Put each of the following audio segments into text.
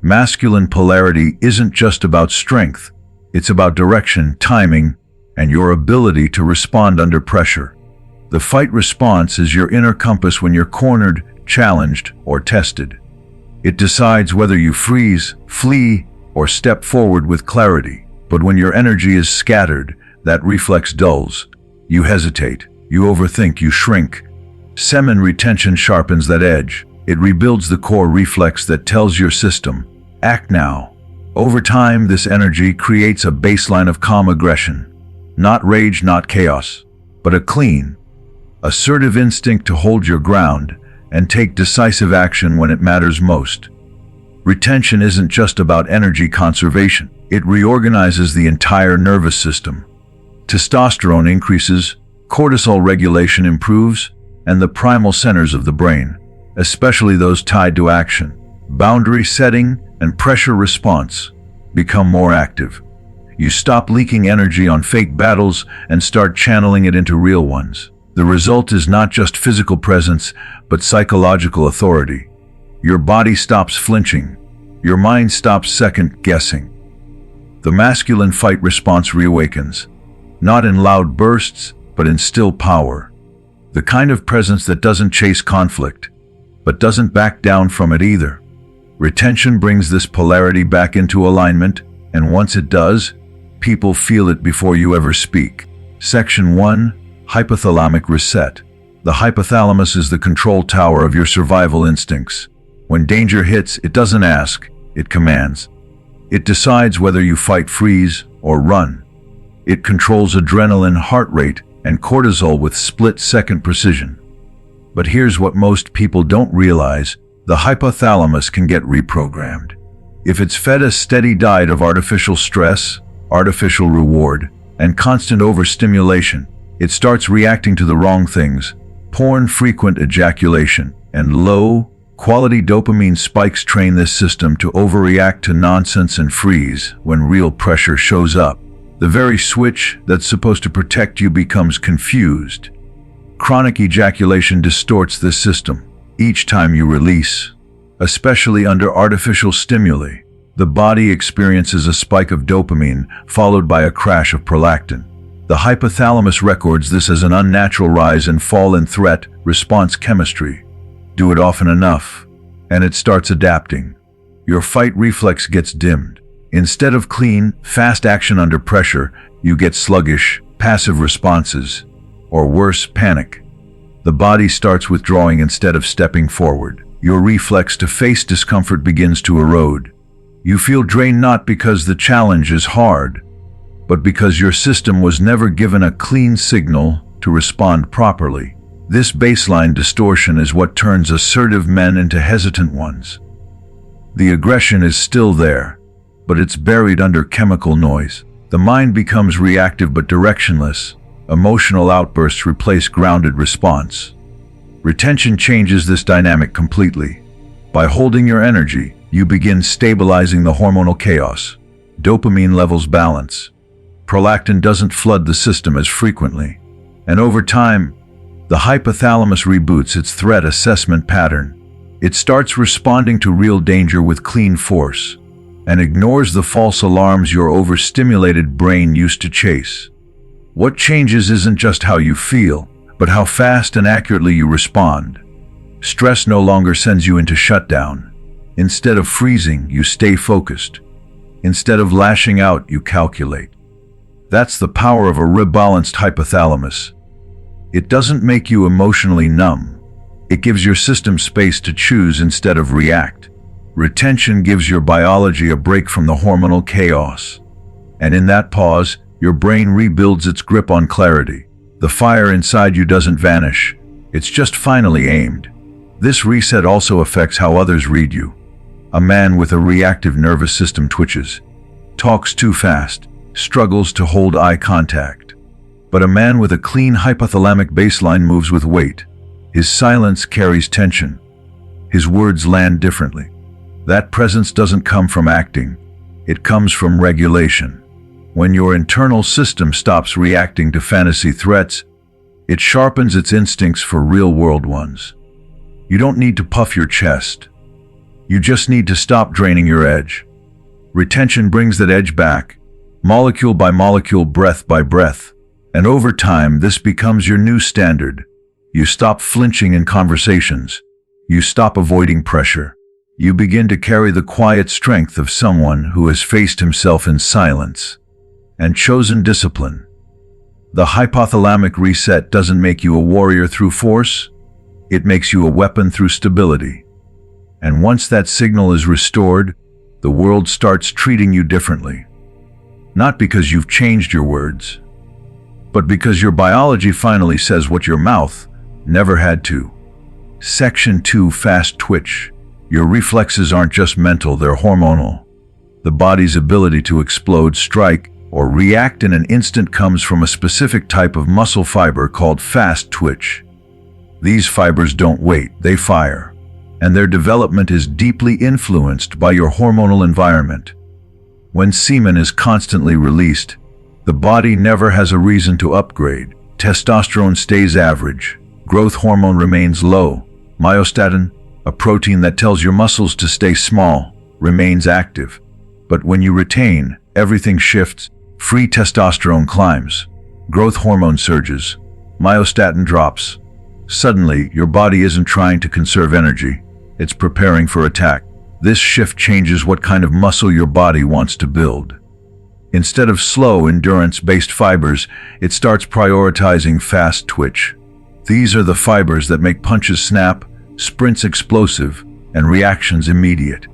Masculine polarity isn't just about strength. It's about direction, timing, and your ability to respond under pressure. The fight response is your inner compass when you're cornered, challenged, or tested. It decides whether you freeze, flee, or step forward with clarity. But when your energy is scattered, that reflex dulls. You hesitate, you overthink, you shrink. Semen retention sharpens that edge. It rebuilds the core reflex that tells your system, act now. Over time, this energy creates a baseline of calm aggression. Not rage, not chaos, but a clean, assertive instinct to hold your ground and take decisive action when it matters most. Retention isn't just about energy conservation. It reorganizes the entire nervous system. Testosterone increases, cortisol regulation improves, and the primal centers of the brain, especially those tied to action, boundary setting, and pressure response, become more active. You stop leaking energy on fake battles and start channeling it into real ones. The result is not just physical presence, but psychological authority. Your body stops flinching. Your mind stops second-guessing. The masculine fight response reawakens, not in loud bursts, but in still power. The kind of presence that doesn't chase conflict, but doesn't back down from it either. Retention brings this polarity back into alignment, and once it does, people feel it before you ever speak. Section 1. Hypothalamic Reset. The hypothalamus is the control tower of your survival instincts. When danger hits, it doesn't ask, it commands. It decides whether you fight, freeze, or run. It controls adrenaline, heart rate, and cortisol with split-second precision. But here's what most people don't realize: the hypothalamus can get reprogrammed. If it's fed a steady diet of artificial stress, artificial reward, and constant overstimulation, it starts reacting to the wrong things. Porn, frequent ejaculation, and low-quality dopamine spikes train this system to overreact to nonsense and freeze when real pressure shows up. The very switch that's supposed to protect you becomes confused. Chronic ejaculation distorts this system. Each time you release, especially under artificial stimuli, the body experiences a spike of dopamine followed by a crash of prolactin. The hypothalamus records this as an unnatural rise and fall in threat response chemistry. Do it often enough, and it starts adapting. Your fight reflex gets dimmed. Instead of clean, fast action under pressure, you get sluggish, passive responses, or worse, panic. The body starts withdrawing instead of stepping forward. Your reflex to face discomfort begins to erode. You feel drained not because the challenge is hard, but because your system was never given a clean signal to respond properly. This baseline distortion is what turns assertive men into hesitant ones. The aggression is still there, but it's buried under chemical noise. The mind becomes reactive but directionless. Emotional outbursts replace grounded response. Retention changes this dynamic completely. By holding your energy, you begin stabilizing the hormonal chaos. Dopamine levels balance. Prolactin doesn't flood the system as frequently. And over time, the hypothalamus reboots its threat assessment pattern. It starts responding to real danger with clean force, and ignores the false alarms your overstimulated brain used to chase. What changes isn't just how you feel, but how fast and accurately you respond. Stress no longer sends you into shutdown. Instead of freezing, you stay focused. Instead of lashing out, you calculate. That's the power of a rebalanced hypothalamus. It doesn't make you emotionally numb. It gives your system space to choose instead of react. Retention gives your biology a break from the hormonal chaos. And in that pause, your brain rebuilds its grip on clarity. The fire inside you doesn't vanish. It's just finally aimed. This reset also affects how others read you. A man with a reactive nervous system twitches, talks too fast, struggles to hold eye contact. But a man with a clean hypothalamic baseline moves with weight. His silence carries tension. His words land differently. That presence doesn't come from acting. It comes from regulation. When your internal system stops reacting to fantasy threats, it sharpens its instincts for real-world ones. You don't need to puff your chest. You just need to stop draining your edge. Retention brings that edge back, molecule by molecule, breath by breath. And over time, this becomes your new standard. You stop flinching in conversations. You stop avoiding pressure. You begin to carry the quiet strength of someone who has faced himself in silence and chosen discipline. The hypothalamic reset doesn't make you a warrior through force. It makes you a weapon through stability. And once that signal is restored, the world starts treating you differently. Not because you've changed your words, but because your biology finally says what your mouth never had to. Section 2: Fast twitch. Your reflexes aren't just mental, they're hormonal. The body's ability to explode, strike, or react in an instant comes from a specific type of muscle fiber called fast twitch. These fibers don't wait, they fire. And their development is deeply influenced by your hormonal environment. When semen is constantly released, the body never has a reason to upgrade. Testosterone stays average. Growth hormone remains low. Myostatin, a protein that tells your muscles to stay small, remains active. But when you retain, everything shifts. Free testosterone climbs. Growth hormone surges. Myostatin drops. Suddenly, your body isn't trying to conserve energy. It's preparing for attack. This shift changes what kind of muscle your body wants to build. Instead of slow, endurance-based fibers, it starts prioritizing fast twitch. These are the fibers that make punches snap, sprints explosive, and reactions immediate.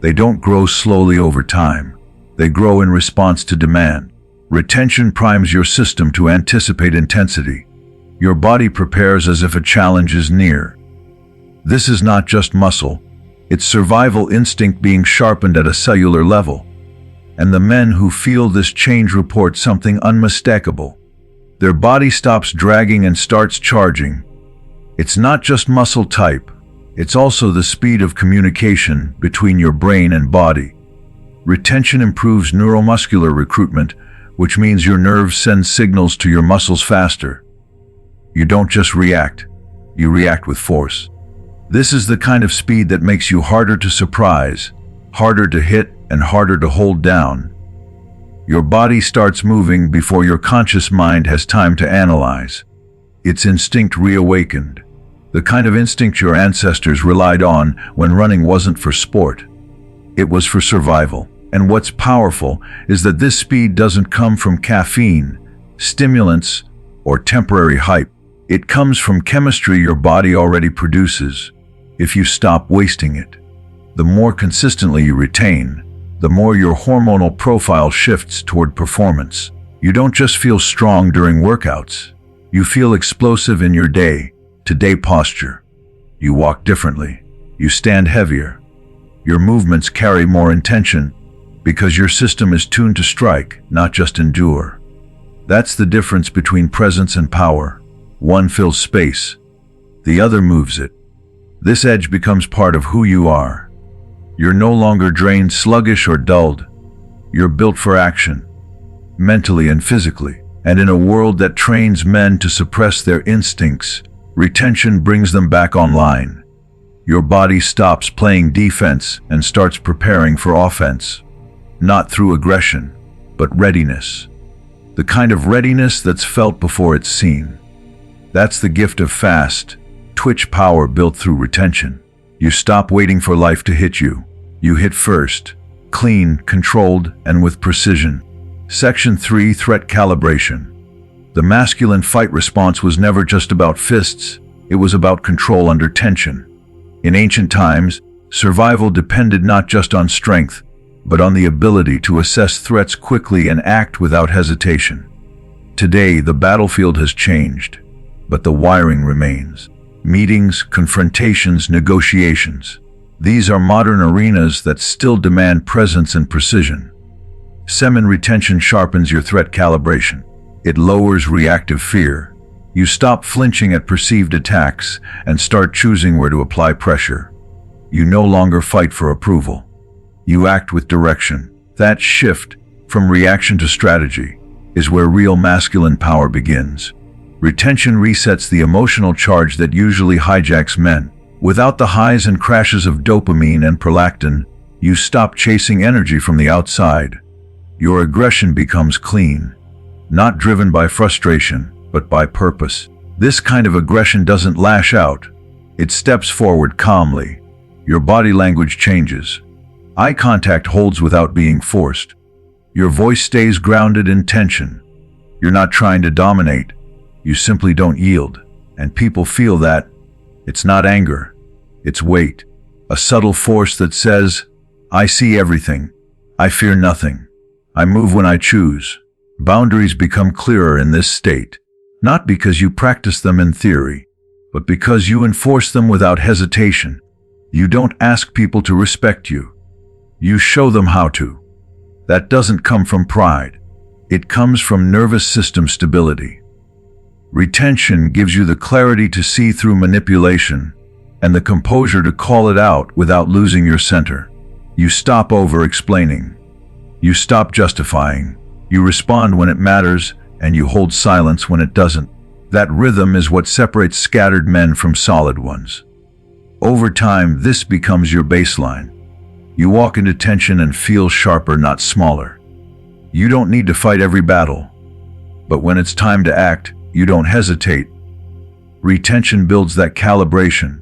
They don't grow slowly over time. They grow in response to demand. Retention primes your system to anticipate intensity. Your body prepares as if a challenge is near. This is not just muscle. It's survival instinct being sharpened at a cellular level. And the men who feel this change report something unmistakable. Their body stops dragging and starts charging. It's not just muscle type. It's also the speed of communication between your brain and body. Retention improves neuromuscular recruitment, which means your nerves send signals to your muscles faster. You don't just react. You react with force. This is the kind of speed that makes you harder to surprise, harder to hit, and harder to hold down. Your body starts moving before your conscious mind has time to analyze. It's instinct reawakened, the kind of instinct your ancestors relied on when running wasn't for sport. It was for survival. And what's powerful is that this speed doesn't come from caffeine, stimulants, or temporary hype. It comes from chemistry your body already produces. If you stop wasting it, the more consistently you retain, the more your hormonal profile shifts toward performance. You don't just feel strong during workouts. You feel explosive in your day-to-day posture. You walk differently. You stand heavier. Your movements carry more intention because your system is tuned to strike, not just endure. That's the difference between presence and power. One fills space. The other moves it. This edge becomes part of who you are. You're no longer drained, sluggish, or dulled. You're built for action, mentally and physically. And in a world that trains men to suppress their instincts, retention brings them back online. Your body stops playing defense and starts preparing for offense. Not through aggression, but readiness. The kind of readiness that's felt before it's seen. That's the gift of fast twitch power built through retention. You stop waiting for life to hit you. You hit first, clean, controlled, and with precision. Section 3: Threat Calibration. The masculine fight response was never just about fists, it was about control under tension. In ancient times, survival depended not just on strength, but on the ability to assess threats quickly and act without hesitation. Today, the battlefield has changed, but the wiring remains. Meetings, confrontations, negotiations. These are modern arenas that still demand presence and precision. Semen retention sharpens your threat calibration. It lowers reactive fear. You stop flinching at perceived attacks and start choosing where to apply pressure. You no longer fight for approval. You act with direction. That shift from reaction to strategy is where real masculine power begins. Retention resets the emotional charge that usually hijacks men. Without the highs and crashes of dopamine and prolactin, you stop chasing energy from the outside. Your aggression becomes clean, not driven by frustration, but by purpose. This kind of aggression doesn't lash out. It steps forward calmly. Your body language changes. Eye contact holds without being forced. Your voice stays grounded in tension. You're not trying to dominate. You simply don't yield. And people feel that. It's not anger. It's weight. A subtle force that says, I see everything. I fear nothing. I move when I choose. Boundaries become clearer in this state, not because you practice them in theory, but because you enforce them without hesitation. You don't ask people to respect you. You show them how to. That doesn't come from pride. It comes from nervous system stability. Retention gives you the clarity to see through manipulation and the composure to call it out without losing your center. You stop over-explaining. You stop justifying. You respond when it matters, and you hold silence when it doesn't. That rhythm is what separates scattered men from solid ones. Over time, this becomes your baseline. You walk into tension and feel sharper, not smaller. You don't need to fight every battle. But when it's time to act, you don't hesitate. Retention builds that calibration.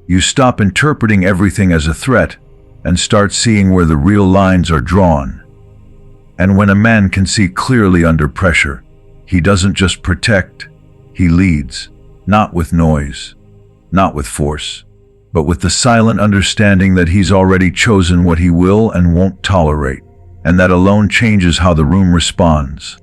You stop interpreting everything as a threat and start seeing where the real lines are drawn. And when a man can see clearly under pressure, he doesn't just protect, he leads, not with noise, not with force, but with the silent understanding that he's already chosen what he will and won't tolerate, and that alone changes how the room responds.